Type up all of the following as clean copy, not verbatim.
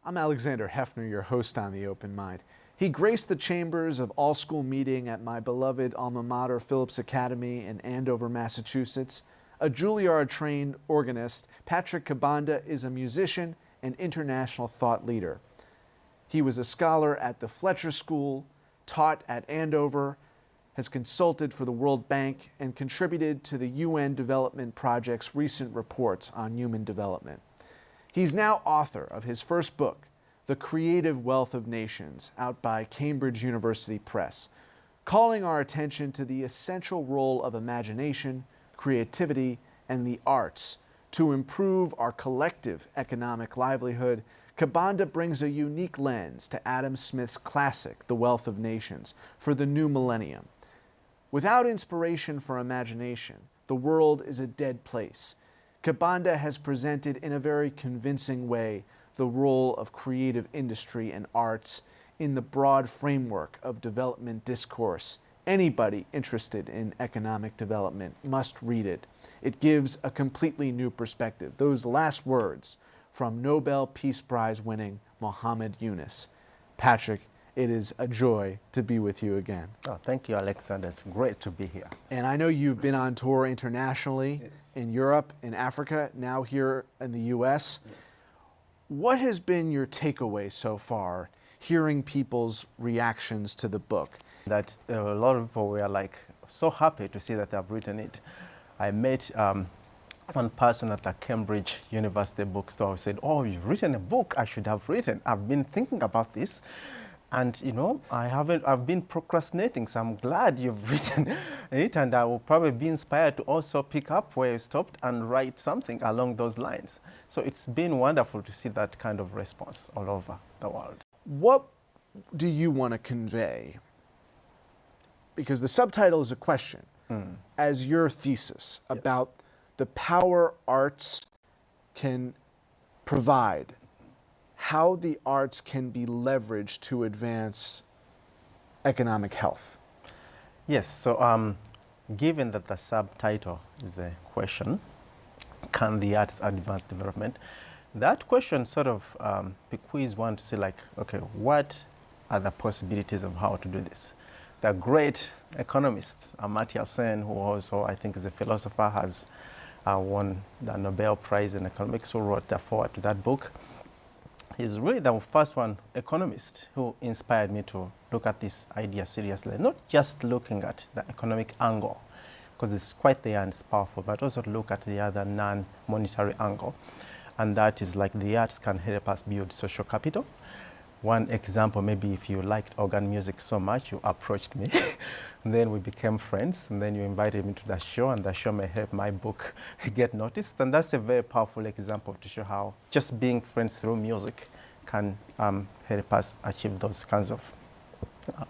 I'm Alexander Hefner, your host on The Open Mind. He graced the chambers of all-school meeting at my beloved alma mater, Phillips Academy in Andover, Massachusetts. A Juilliard-trained organist, Patrick Kabanda is a musician and international thought leader. He was a scholar at the Fletcher School, taught at Andover, has consulted for the World Bank, and contributed to the UN Development Project's recent reports on human development. He's now author of his first book, The Creative Wealth of Nations, out by Cambridge University Press, calling our attention to the essential role of imagination, creativity, and the arts to improve our collective economic livelihood. Kabanda brings a unique lens to Adam Smith's classic, The Wealth of Nations, for the new millennium. Without inspiration for imagination, the world is a dead place. Kabanda has presented in a very convincing way the role of creative industry and arts in the broad framework of development discourse. Anybody interested in economic development must read it. It gives a completely new perspective. Those last words from Nobel Peace Prize winning Muhammad Yunus. Patrick, it is a joy to be with you again. Oh, thank you, Alexander. It's great to be here. And I know you've been on tour internationally, Yes. in Europe, in Africa, now here in the US. Yes. What has been your takeaway so far, hearing people's reactions to the book? That a lot of people were like so happy to see that I've written it. I met one person at the Cambridge University bookstore who said, "Oh, you've written a book I should have written. I've been thinking about this. And you know, I've been procrastinating, so I'm glad you've written it, and I will probably be inspired to also pick up where you stopped and write something along those lines." So it's been wonderful to see that kind of response all over the world. What do you want to convey? Because the subtitle is a question, as your thesis about the power arts can provide, how the arts can be leveraged to advance economic health. Yes, so given that the subtitle is a question, can the arts advance development? That question sort of bequeaths one to say like, okay, what are the possibilities of how to do this? The great economist, Amartya Sen, who also I think is a philosopher, has won the Nobel Prize in economics, who wrote the foreword to that book. He's really the first one economist who inspired me to look at this idea seriously, not just looking at the economic angle, because it's quite there and it's powerful, but also to look at the other non-monetary angle. And that is like the arts can help us build social capital. One example, maybe if you liked organ music so much, you approached me, and then we became friends, and then you invited me to the show, and the show may help my book get noticed. And that's a very powerful example to show how just being friends through music can help us achieve those kinds of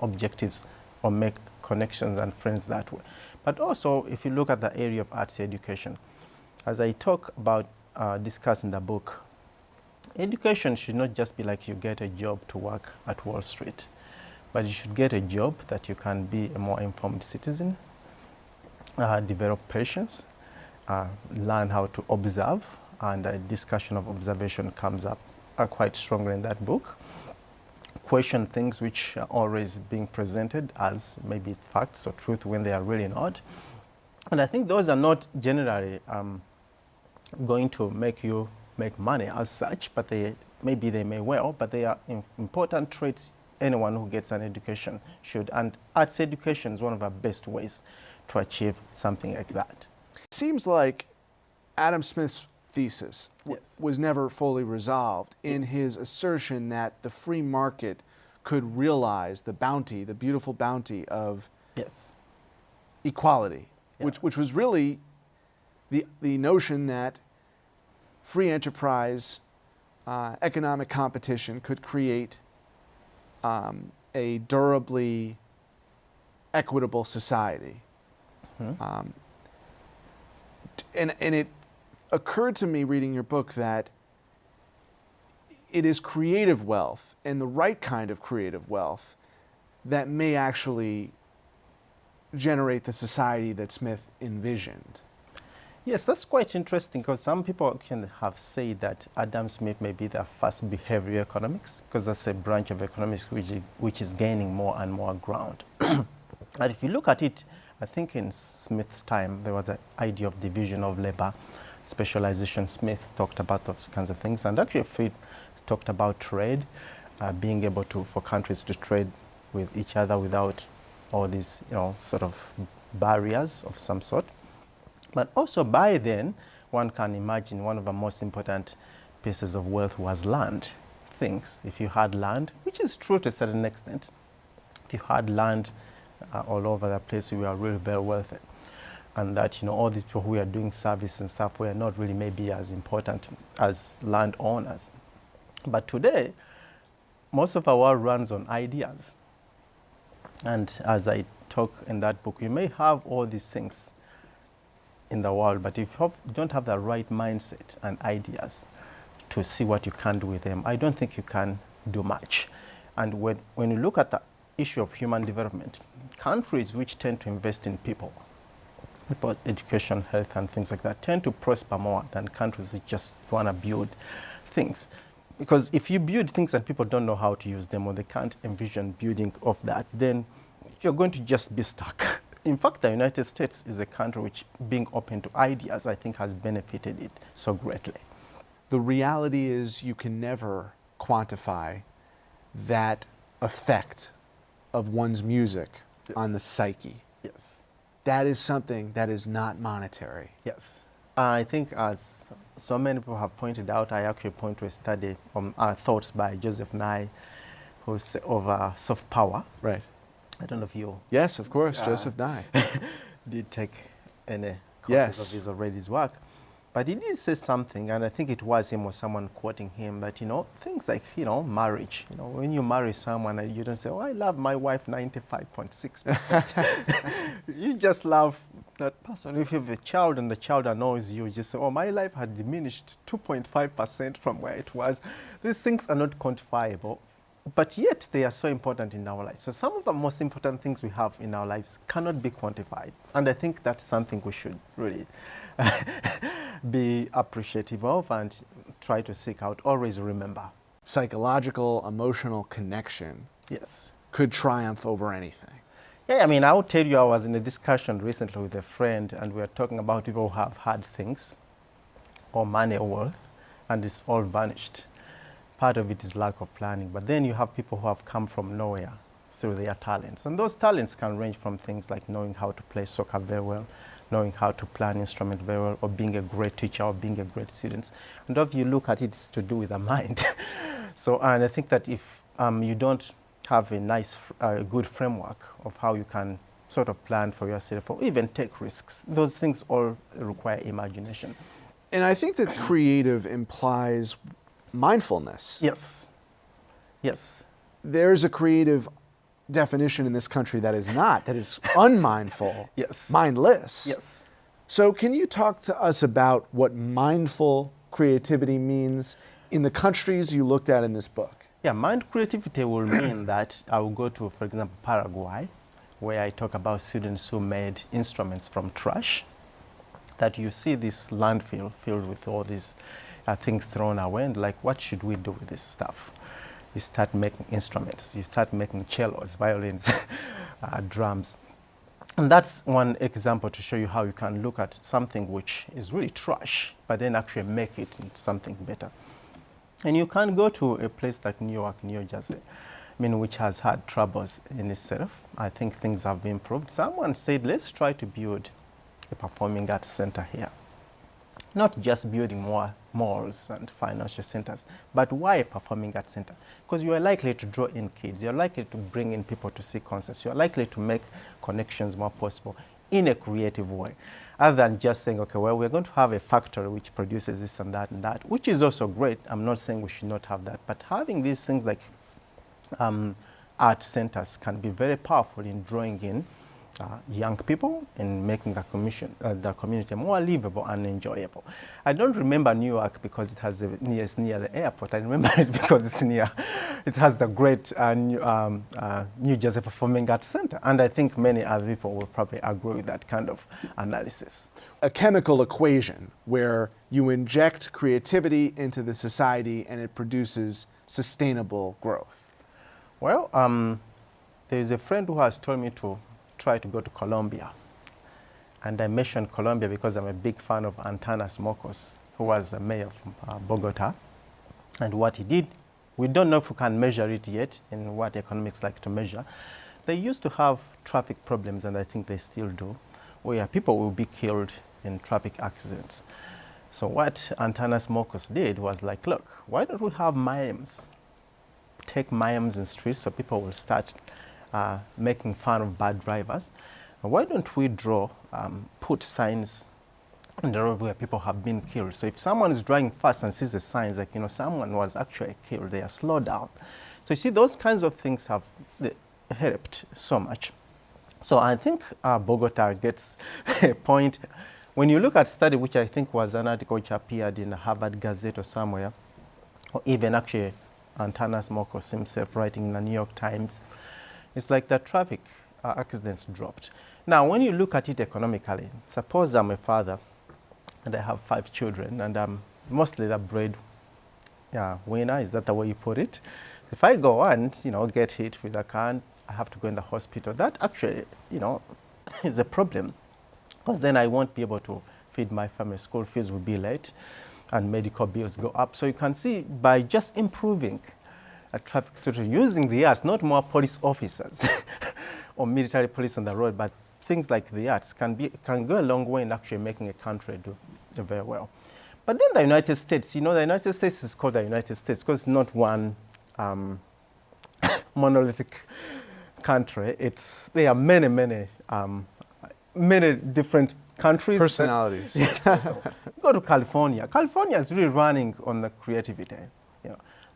objectives or make connections and friends that way. But also, if you look at the area of arts education, as I talk about discuss in the book, education should not just be like you get a job to work at Wall Street, but you should get a job that you can be a more informed citizen, develop patience, learn how to observe, and a discussion of observation comes up quite strongly in that book. Question things which are always being presented as maybe facts or truth when they are really not. And I think those are not generally going to make you make money as such, but maybe they may well, but they are important traits anyone who gets an education should. And arts education is one of the best ways to achieve something like that. It seems like Adam Smith's thesis was never fully resolved in his assertion that the free market could realize the bounty, the beautiful bounty of equality, which was really the notion that free enterprise, economic competition could create a durably equitable society. And it occurred to me reading your book that it is creative wealth, and the right kind of creative wealth, that may actually generate the society that Smith envisioned. Yes, that's quite interesting because some people can have said that Adam Smith may be the first behavioral economics because that's a branch of economics which is gaining more and more ground. And if you look at it, I think in Smith's time there was the idea of division of labor, specialization. Smith talked about those kinds of things, and actually Fried talked about trade, being able for countries to trade with each other without all these, sort of barriers of some sort. But also by then, one can imagine one of the most important pieces of wealth was land. Things, if you had land, which is true to a certain extent, if you had land all over the place, you were really very wealthy. And that, all these people who are doing service and stuff were not really maybe as important as landowners. But today, most of our world runs on ideas. And as I talk in that book, you may have all these things in the world, but if you don't have the right mindset and ideas to see what you can do with them, I don't think you can do much. And when you look at the issue of human development, countries which tend to invest in people, education, health, and things like that, tend to prosper more than countries that just want to build things. Because if you build things and people don't know how to use them or they can't envision building of that, then you're going to just be stuck. In fact, the United States is a country which, being open to ideas, I think has benefited it so greatly. The reality is you can never quantify that effect of one's music on the psyche. Yes. That is something that is not monetary. Yes. I think as so many people have pointed out, I actually point to a study on thoughts by Joseph Nye, who's over soft power. Right. I don't know if you... Yes, of course, Joseph Nye. did take any courses Yes. of his or read his work. But he did say something, and I think it was him or someone quoting him, that, things like, marriage. When you marry someone, you don't say, oh, I love my wife 95.6%. You just love that person. If you have a child and the child annoys you, you just say, oh, my life had diminished 2.5% from where it was. These things are not quantifiable, but yet they are so important in our lives. So some of the most important things we have in our lives cannot be quantified. And I think that's something we should really be appreciative of and try to seek out. Always remember. Psychological, emotional connection Yes. could triumph over anything. Yeah, I will tell you, I was in a discussion recently with a friend, and we were talking about people who have had things, or money or wealth, and it's all vanished. Part of it is lack of planning, but then you have people who have come from nowhere through their talents. And those talents can range from things like knowing how to play soccer very well, knowing how to play an instrument very well, or being a great teacher, or being a great student. And if you look at it, it's to do with the mind. And I think that if you don't have a nice, good framework of how you can sort of plan for yourself or even take risks, those things all require imagination. And I think that creative implies mindfulness. Yes. Yes. There's a creative definition in this country that is not, that is unmindful, Yes. mindless. Yes. So can you talk to us about what mindful creativity means in the countries you looked at in this book? Yeah, mind creativity will mean that I will go to, for example, Paraguay, where I talk about students who made instruments from trash, that you see this landfill filled with all these things thrown away, and like, what should we do with this stuff? You start making instruments, you start making cellos, violins, drums. And that's one example to show you how you can look at something which is really trash, but then actually make it into something better. And you can go to a place like New York, New Jersey, which has had troubles in itself. I think things have improved. Someone said, let's try to build a performing arts center here. Not just building more malls and financial centers, but why a performing arts center? Because you are likely to draw in kids, you're likely to bring in people to see concerts, you're likely to make connections more possible in a creative way, other than just saying, okay, well, we're going to have a factory which produces this and that, which is also great. I'm not saying we should not have that, but having these things like art centers can be very powerful in drawing in young people and making the community more livable and enjoyable. I don't remember New York because it's near the airport. I remember it because it's near it has the great New Jersey Performing Arts Center. And I think many other people will probably agree with that kind of analysis. A chemical equation where you inject creativity into the society and it produces sustainable growth. Well, there's a friend who has told me to try to go to Colombia. And I mentioned Colombia because I'm a big fan of Antanas Mocos, who was the mayor of Bogota. And what he did, we don't know if we can measure it yet in what economics like to measure. They used to have traffic problems, and I think they still do, where people will be killed in traffic accidents. So what Antanas Mocos did was like, look, why don't we have mimes? Take mimes in streets so people will start making fun of bad drivers. And why don't we put signs on the road where people have been killed? So if someone is driving fast and sees the signs like, someone was actually killed, they are slowed down. So you see, those kinds of things have helped so much. So I think Bogota gets a point. When you look at study, which I think was an article which appeared in the Harvard Gazette or somewhere, or even actually Antanas Mocos himself writing in the New York Times, it's like the traffic accidents dropped. Now, when you look at it economically, suppose I'm a father and I have 5 children and I'm mostly the bread winner, is that the way you put it? If I go and, get hit with a car and I have to go in the hospital, that actually, is a problem, because then I won't be able to feed my family. School fees will be late and medical bills go up. So you can see by just improving a traffic situation, using the arts, not more police officers or military police on the road, but things like the arts can go a long way in actually making a country do very well. But then the United States, the United States is called the United States because it's not one monolithic country. There are many different countries. Personalities. Yes. So go to California. California is really running on the creativity.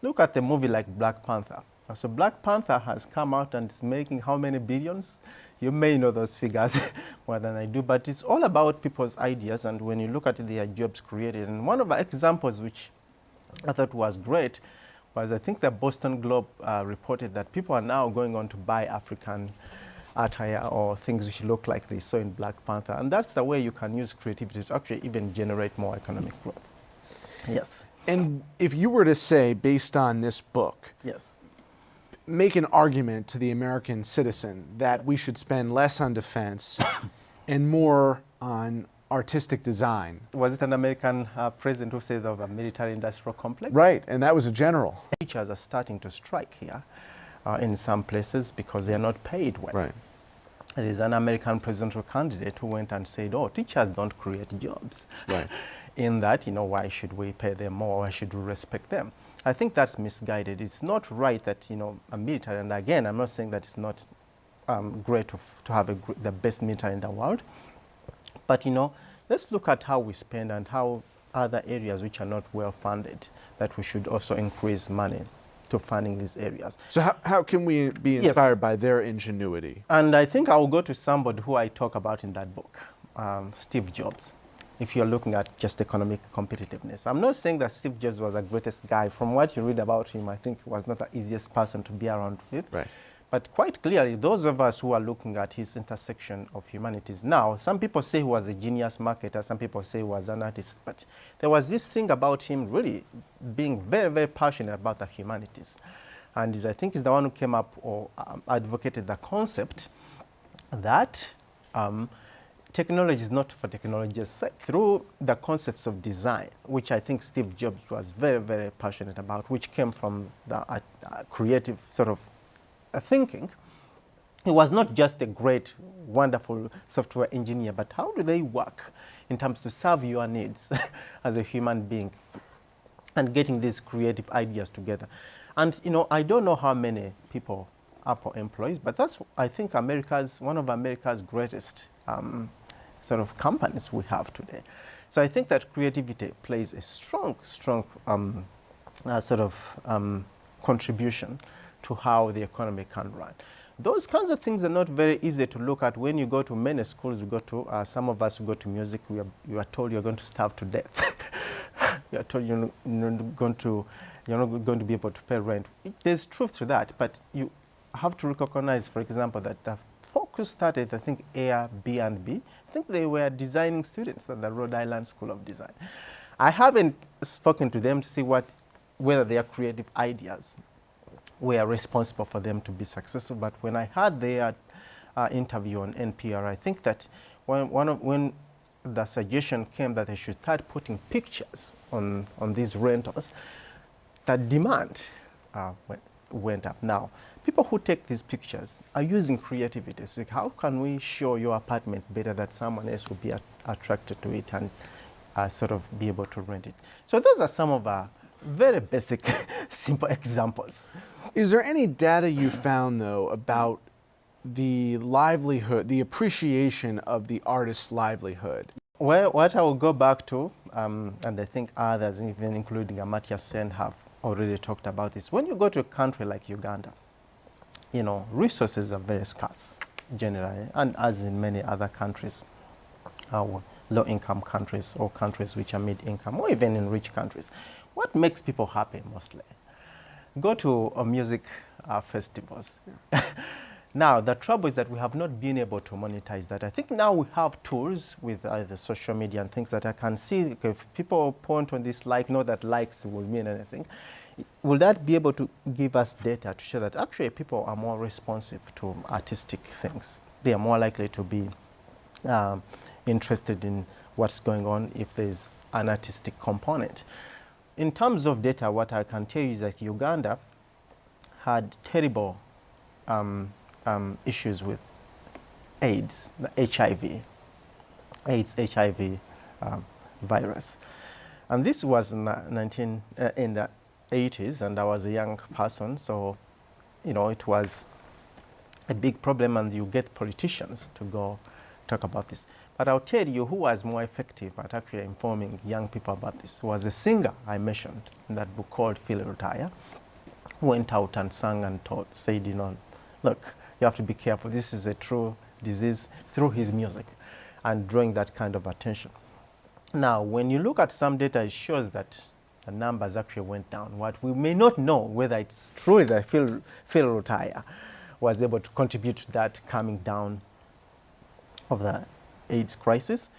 Look at the movie like Black Panther. So Black Panther has come out and is making how many billions? You may know those figures more than I do, but it's all about people's ideas, and when you look at it, their jobs created. And one of the examples which I thought was great was, I think the Boston Globe reported that people are now going on to buy African attire or things which look like they saw in Black Panther. And that's the way you can use creativity to actually even generate more economic growth. Yes. And if you were to say, based on this book, yes, make an argument to the American citizen that we should spend less on defense and more on artistic design. Was it an American president who said of a military-industrial complex? Right, and that was a general. Teachers are starting to strike here in some places because they are not paid well. Right. There is an American presidential candidate who went and said, oh, teachers don't create jobs. Right. In that, why should we pay them more? Why should we respect them? I think that's misguided. It's not right that, a military, and again, I'm not saying that it's not great to have the best military in the world, but, let's look at how we spend and how other areas which are not well funded, that we should also increase money to funding these areas. So how can we be inspired by their ingenuity? And I think I will go to somebody who I talk about in that book, Steve Jobs. If you're looking at just economic competitiveness. I'm not saying that Steve Jobs was the greatest guy. From what you read about him, I think he was not the easiest person to be around with. Right. But quite clearly, those of us who are looking at his intersection of humanities now, some people say he was a genius marketer, some people say he was an artist, but there was this thing about him really being very, very passionate about the humanities. And I think he's the one who came up or advocated the concept that technology is not for technology's sake. Through the concepts of design, which I think Steve Jobs was very, very passionate about, which came from the creative sort of thinking, he was not just a great, wonderful software engineer, but how do they work in terms to serve your needs as a human being and getting these creative ideas together. And, I don't know how many people Apple employs, but that's, I think, one of America's greatest sort of companies we have today. So I think that creativity plays a strong contribution to how the economy can run. Those kinds of things are not very easy to look at when you go to many schools. We go to, some of us who go to music, you are told you're going to starve to death. You are told you're going to you're not going to be able to pay rent. There's truth to that, but you have to recognize, for example, that the focus started, I think, Airbnb. I think they were designing students at the Rhode Island School of Design. I haven't spoken to them to see whether their creative ideas were responsible for them to be successful, but when I heard their interview on NPR, I think that when the suggestion came that they should start putting pictures on these rentals, the demand went up. Now, people who take these pictures are using creativity. It's like, how can we show your apartment better that someone else will be attracted to it and sort of be able to rent it? So those are some of our very basic, simple examples. Is there any data you found, though, about the livelihood, the appreciation of the artist's livelihood? Well, what I will go back to, and I think others, even including Amartya Sen, have already talked about this. When you go to a country like Uganda, you know, resources are very scarce generally, and as in many other countries, low-income countries or countries which are mid-income, or even in rich countries. What makes people happy mostly? Go to music festivals. Yeah. Now, the trouble is that we have not been able to monetize that. I think now we have tools with either social media and things that I can see if people point on this like, know that likes will mean anything. Will that be able to give us data to show that actually people are more responsive to artistic things? They are more likely to be interested in what's going on if there's an artistic component. In terms of data, what I can tell you is that Uganda had terrible issues with AIDS, the HIV virus. And this was in the 80s, and I was a young person, so, you know, it was a big problem, and you get politicians to go talk about this. But I'll tell you who was more effective at actually informing young people about this was a singer I mentioned in that book called Feel Retire, who went out and sang and said, you know, look, you have to be careful. This is a true disease, through his music, and drawing that kind of attention. Now, when you look at some data, it shows that the numbers actually went down. What we may not know whether it's true that Feel Retire was able to contribute to that coming down of the AIDS crisis,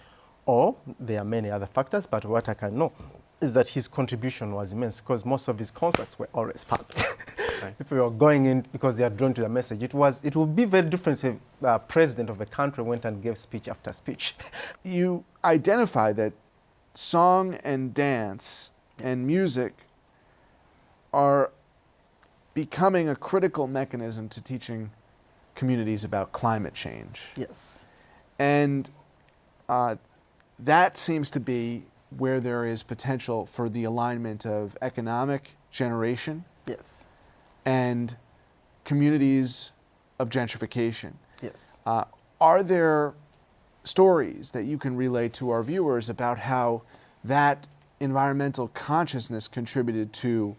or there are many other factors, but what I can know is that his contribution was immense because most of his concerts were always packed. Right. People were going in because they are drawn to the message. It would be very different if the president of the country went and gave speech after speech. You identify that song and dance and music are becoming a critical mechanism to teaching communities about climate change. Yes. And that seems to be where there is potential for the alignment of economic generation. Yes. And communities of gentrification. Yes. Are there stories that you can relay to our viewers about how that environmental consciousness contributed to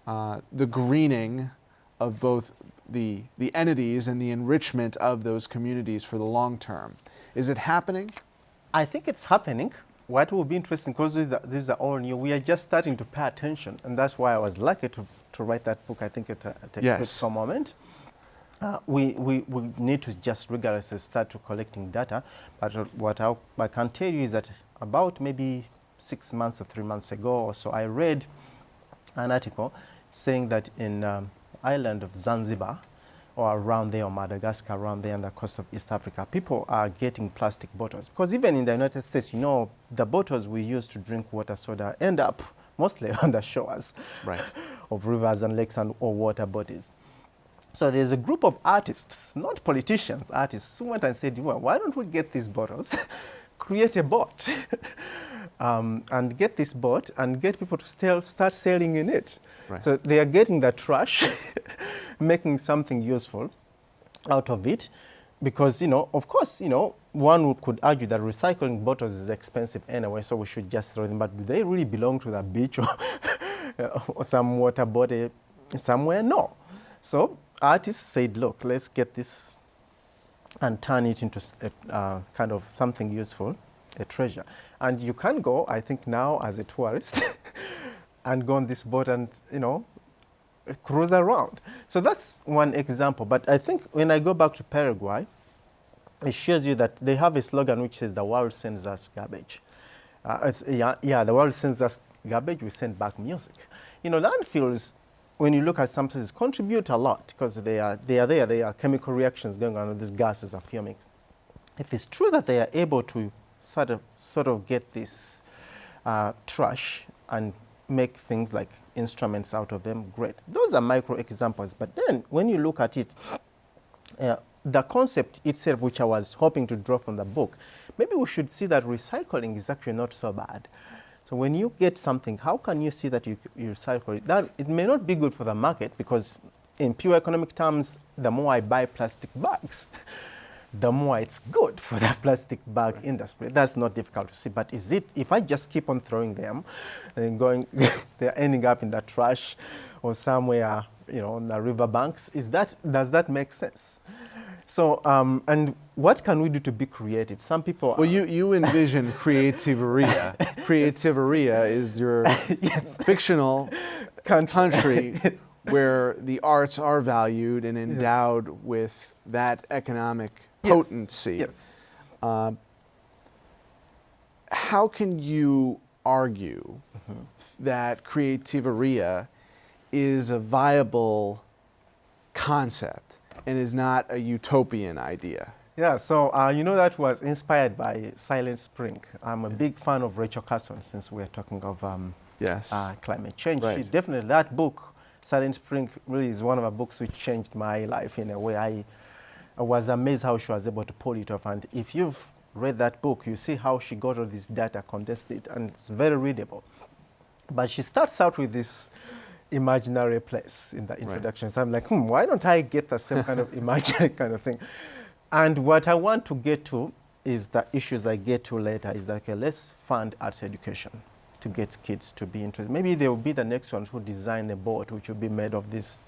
the greening of both the entities and the enrichment of those communities for the long term? Is it happening? I think it's happening. What will be interesting, because these are all new, we are just starting to pay attention, and that's why I was lucky to write that book. I think at a critical moment. We need to just rigorously start to collecting data, but what I can tell you is that about maybe 6 months or 3 months ago or so, I read an article saying that in island of Zanzibar, or around there, or Madagascar, around there on the coast of East Africa, people are getting plastic bottles. Because even in the United States, you know, the bottles we use to drink water soda end up mostly on the shores of rivers and lakes or water bodies. So there's a group of artists, not politicians, artists, who went and said, well, why don't we get these bottles, create a boat, and get this boat and get people to start sailing in it. Right. So they are getting the trash, making something useful out of it, because, you know, of course, you know, one could argue that recycling bottles is expensive anyway, so we should just throw them. But do they really belong to the beach or some water body somewhere? No. So artists said, look, let's get this and turn it into a kind of something useful, a treasure. And you can go, I think now as a tourist, and go on this boat and, cruise around. So that's one example. But I think when I go back to Paraguay, it shows you that they have a slogan which says the world sends us garbage. The world sends us garbage, we send back music. Landfills, when you look at some places, contribute a lot because they are there. There are chemical reactions going on with these gases are fuming. If it's true that they are able to sort of get this trash and make things like instruments out of them, great. Those are micro examples. But then when you look at it, the concept itself, which I was hoping to draw from the book, maybe we should see that recycling is actually not so bad. So when you get something, how can you see that you recycle it? That it may not be good for the market because in pure economic terms, the more I buy plastic bags, the more it's good for the plastic bag industry. That's not difficult to see. But is it, if I just keep on throwing them and going, they're ending up in the trash or somewhere, on the riverbanks, does that make sense? So, and what can we do to be creative? Some people... Well, you envision creativeria. Creativeria is your fictional country where the arts are valued and endowed with that economic potency. Yes. How can you argue that creativeria is a viable concept and is not a utopian idea? Yeah, so that was inspired by Silent Spring. I'm a big fan of Rachel Carson since we're talking of climate change. Right. Definitely, that book, Silent Spring, really is one of the books which changed my life in a way. I was amazed how she was able to pull it off. And if you've read that book, you see how she got all this data, condensed it, and it's very readable. But she starts out with this imaginary place in the introduction. So I'm like, why don't I get the same kind of imaginary kind of thing? And what I want to get to is the issues I get to later is that, okay, let's fund arts education to get kids to be interested. Maybe they will be the next ones who design a boat which will be made of this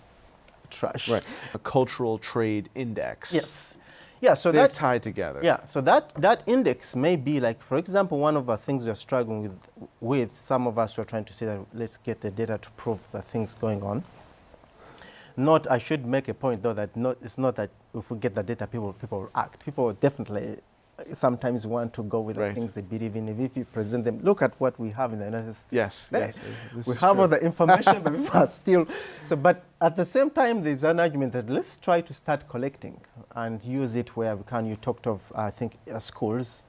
trash. Right. A cultural trade index. Yes. Yeah, so they're that tied together. Yeah, so that index may be like, for example, one of the things we're struggling with some of us who are trying to say that let's get the data to prove the things going on. I should make a point though that it's not that if we get the data, people will act. People definitely sometimes want to go with the things they believe in. If you present them, look at what we have in the United States. Yes. We have all the information, but people are still. So, but at the same time, there's an argument that let's try to start collecting and use it where we can. You talked of, I think, schools.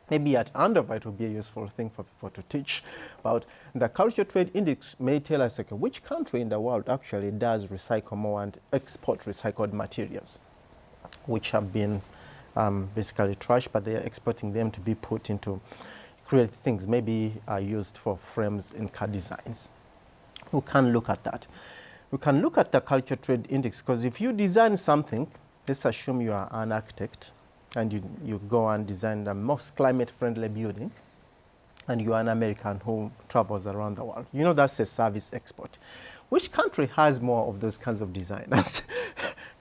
Maybe at Andover, it would be a useful thing for people to teach about. The Culture Trade Index may tell us, okay, which country in the world actually does recycle more and export recycled materials, which have been basically trash, but they are exporting them to be put into creative things, maybe used for frames in car designs. We can look at that. We can look at the Culture Trade Index, because if you design something, let's assume you are an architect, and you go and design the most climate-friendly building, and you are an American who travels around the world. That's a service export. Which country has more of those kinds of designers?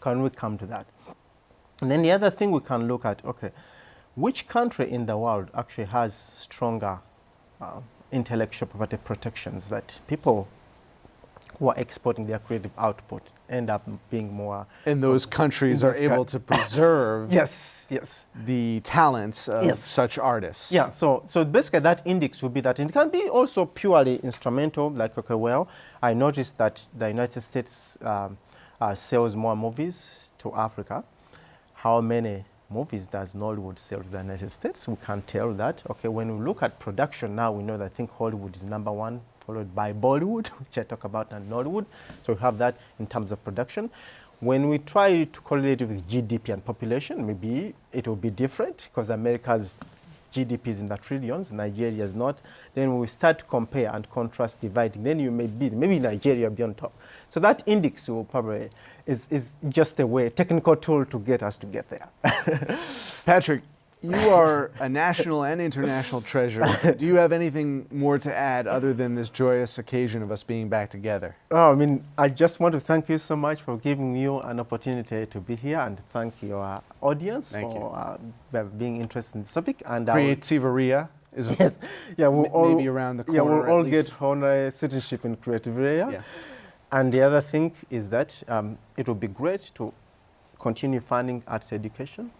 Can we come to that? And then the other thing we can look at, okay, which country in the world actually has stronger intellectual property protections that people who are exporting their creative output end up being more... And those countries are able to preserve the talents of such artists. Yeah, so basically that index would be that. It can be also purely instrumental, like, okay, well, I noticed that the United States sells more movies to Africa. How many movies does Nollywood sell to the United States? We can tell that. Okay, when we look at production now, we know that I think Hollywood is number one, followed by Bollywood, which I talk about, and Nollywood. So we have that in terms of production. When we try to correlate it with GDP and population, maybe it will be different because America's GDP is in the trillions, Nigeria is not. Then when we start to compare and contrast dividing, then you maybe Nigeria will be on top. So that index will probably is just a technical tool to get us to get there. Patrick, you are a national and international treasure. Do you have anything more to add other than this joyous occasion of us being back together? Oh, I just want to thank you so much for giving me an opportunity to be here, and thank your audience for being interested in this topic. And Creativeria. Is Yes, yeah, we'll all, maybe around the yeah, corner we'll at all least? get honorary citizenship in creative area. Yeah. And the other thing is that it would be great to continue funding arts education,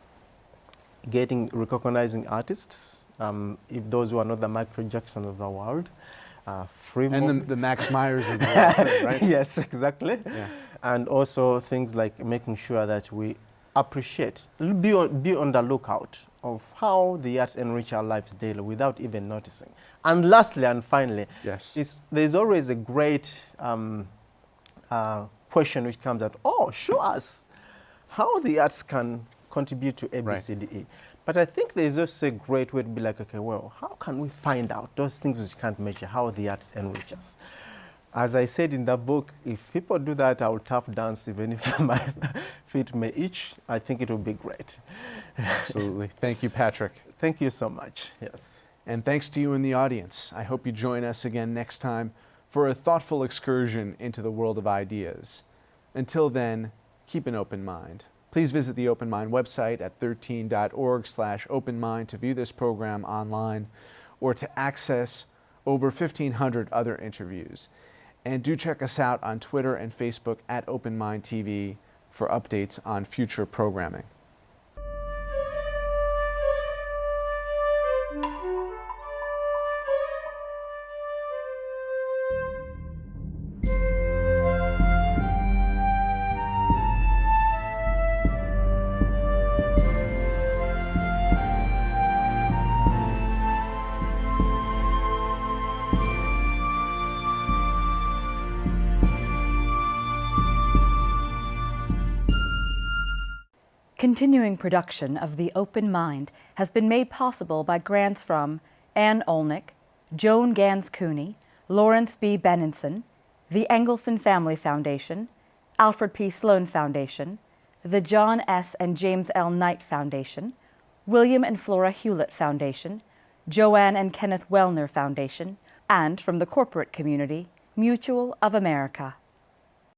recognizing artists, if those who are not the Michael Jackson of the world, And the Max Myers of the world, too, right? Yes, exactly. Yeah. And also things like making sure that we appreciate, be on the lookout of how the arts enrich our lives daily without even noticing. And lastly and finally, Yes. there's always a great question which comes out, oh, show us how the arts can contribute to ABCDE. But I think there's also a great way to be like, okay, well, how can we find out those things which can't measure, how the arts enrich us? As I said in the book, if people do that, I'll tap dance even if my feet may itch. I think it will be great. Absolutely. Thank you, Patrick. Thank you so much. Yes. And thanks to you in the audience. I hope you join us again next time for a thoughtful excursion into the world of ideas. Until then, keep an open mind. Please visit the Open Mind website at 13.org/openmind to view this program online or to access over 1,500 other interviews. And do check us out on Twitter and Facebook at Open Mind TV for updates on future programming. Continuing production of The Open Mind has been made possible by grants from Ann Olnick, Joan Gans Cooney, Lawrence B. Benenson, the Engelson Family Foundation, Alfred P. Sloan Foundation, the John S. and James L. Knight Foundation, William and Flora Hewlett Foundation, Joanne and Kenneth Wellner Foundation, and from the corporate community, Mutual of America.